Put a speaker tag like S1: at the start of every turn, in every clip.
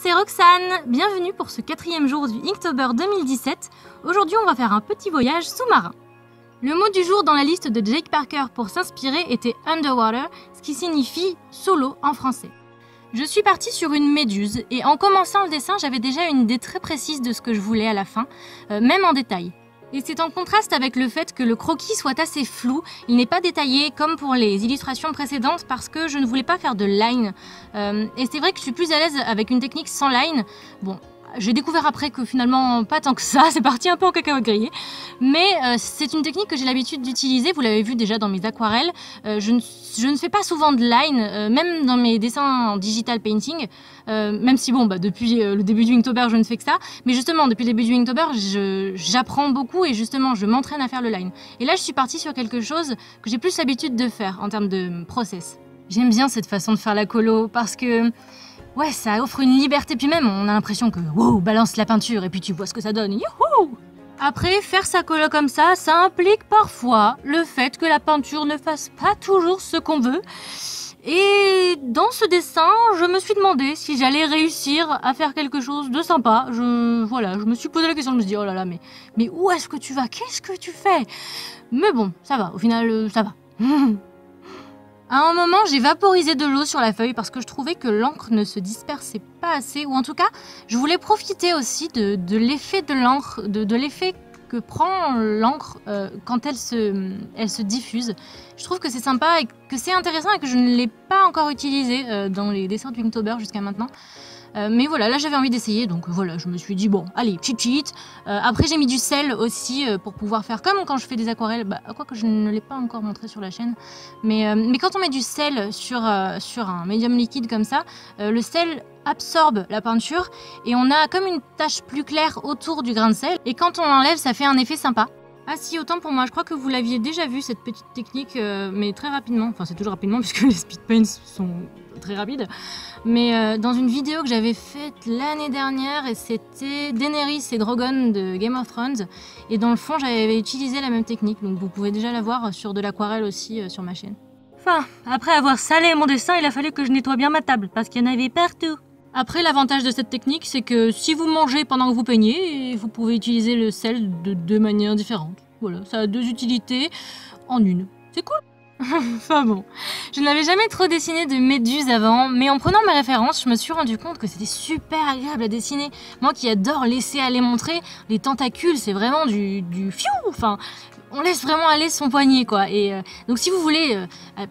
S1: c'est Roxane. Bienvenue pour ce 4e jour du Inktober 2017. Aujourd'hui, on va faire un petit voyage sous-marin. Le mot du jour dans la liste de Jake Parker pour s'inspirer était underwater, ce qui signifie sous l'eau en français. Je suis partie sur une méduse et en commençant le dessin, j'avais déjà une idée très précise de ce que je voulais à la fin, même en détail. Et c'est en contraste avec le fait que le croquis soit assez flou, il n'est pas détaillé comme pour les illustrations précédentes parce que je ne voulais pas faire de line. Et c'est vrai que je suis plus à l'aise avec une technique sans line. Bon, j'ai découvert après que finalement pas tant que ça, c'est parti un peu en cacahuète grillée. Mais c'est une technique que j'ai l'habitude d'utiliser, vous l'avez vu déjà dans mes aquarelles. Je ne fais pas souvent de line, même dans mes dessins en digital painting. Même si bon, depuis le début du Inktober, je ne fais que ça. Mais justement, depuis le début du Inktober, j'apprends beaucoup et justement, je m'entraîne à faire le line. Et là, je suis partie sur quelque chose que j'ai plus l'habitude de faire en termes de process. J'aime bien cette façon de faire la colo parce que ouais, ça offre une liberté, puis même on a l'impression que wow, balance la peinture et puis tu vois ce que ça donne. Youhou! Après, faire sa colo comme ça implique parfois le fait que la peinture ne fasse pas toujours ce qu'on veut. Et dans ce dessin, je me suis demandé si j'allais réussir à faire quelque chose de sympa. Je me suis posé la question, je me suis dit, oh là là, mais où est-ce que tu vas? Qu'est-ce que tu fais? Mais bon, ça va, au final, ça va. À un moment, j'ai vaporisé de l'eau sur la feuille parce que je trouvais que l'encre ne se dispersait pas assez, ou en tout cas, je voulais profiter aussi de l'effet de l'encre, de l'effet que prend l'encre quand elle se diffuse. Je trouve que c'est sympa et que c'est intéressant et que je ne l'ai pas encore utilisé dans les dessins du Inktober jusqu'à maintenant. Mais voilà, là j'avais envie d'essayer, donc voilà, je me suis dit bon, allez, cheat. Après j'ai mis du sel aussi pour pouvoir faire comme quand je fais des aquarelles, quoique je ne l'ai pas encore montré sur la chaîne. Mais quand on met du sel sur un médium liquide comme ça, le sel absorbe la peinture et on a comme une tache plus claire autour du grain de sel. Et quand on l'enlève, ça fait un effet sympa. Ah si, autant pour moi, je crois que vous l'aviez déjà vu cette petite technique, mais très rapidement, enfin c'est toujours rapidement puisque les speed paints sont très rapides, mais dans une vidéo que j'avais faite l'année dernière et c'était Daenerys et Drogon de Game of Thrones et dans le fond j'avais utilisé la même technique, donc vous pouvez déjà la voir sur de l'aquarelle aussi sur ma chaîne. Enfin, après avoir salé mon dessin, il a fallu que je nettoie bien ma table parce qu'il y en avait partout. Après, l'avantage de cette technique, c'est que si vous mangez pendant que vous peignez, vous pouvez utiliser le sel de deux manières différentes. Voilà, ça a deux utilités en une. C'est cool. Enfin bon, je n'avais jamais trop dessiné de méduse avant, mais en prenant mes références, je me suis rendu compte que c'était super agréable à dessiner. Moi qui adore laisser aller montrer, les tentacules, c'est vraiment du fiou. Enfin, on laisse vraiment aller son poignet, quoi. Et donc si vous voulez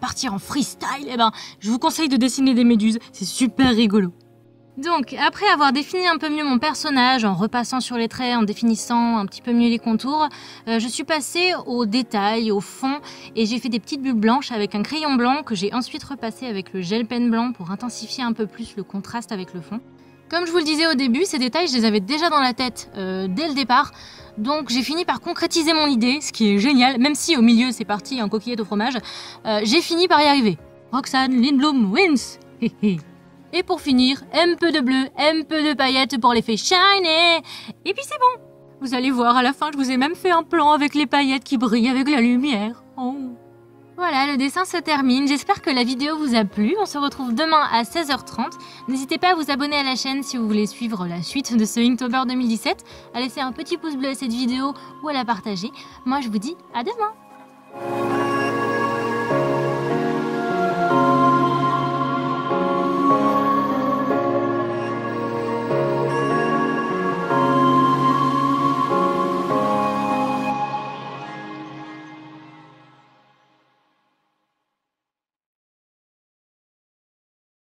S1: partir en freestyle, je vous conseille de dessiner des méduses, c'est super rigolo. Donc, après avoir défini un peu mieux mon personnage, en repassant sur les traits, en définissant un petit peu mieux les contours, je suis passée aux détails, au fond, et j'ai fait des petites bulles blanches avec un crayon blanc que j'ai ensuite repassé avec le gel pen blanc pour intensifier un peu plus le contraste avec le fond. Comme je vous le disais au début, ces détails, je les avais déjà dans la tête dès le départ, donc j'ai fini par concrétiser mon idée, ce qui est génial, même si au milieu c'est parti en coquillette au fromage, j'ai fini par y arriver. Roxane Lindblom wins. Et pour finir, un peu de bleu, un peu de paillettes pour l'effet shiny. Et puis c'est bon. Vous allez voir, à la fin, je vous ai même fait un plan avec les paillettes qui brillent avec la lumière. Oh. Voilà, le dessin se termine. J'espère que la vidéo vous a plu. On se retrouve demain à 16h30. N'hésitez pas à vous abonner à la chaîne si vous voulez suivre la suite de ce Inktober 2017, à laisser un petit pouce bleu à cette vidéo ou à la partager. Moi, je vous dis à demain.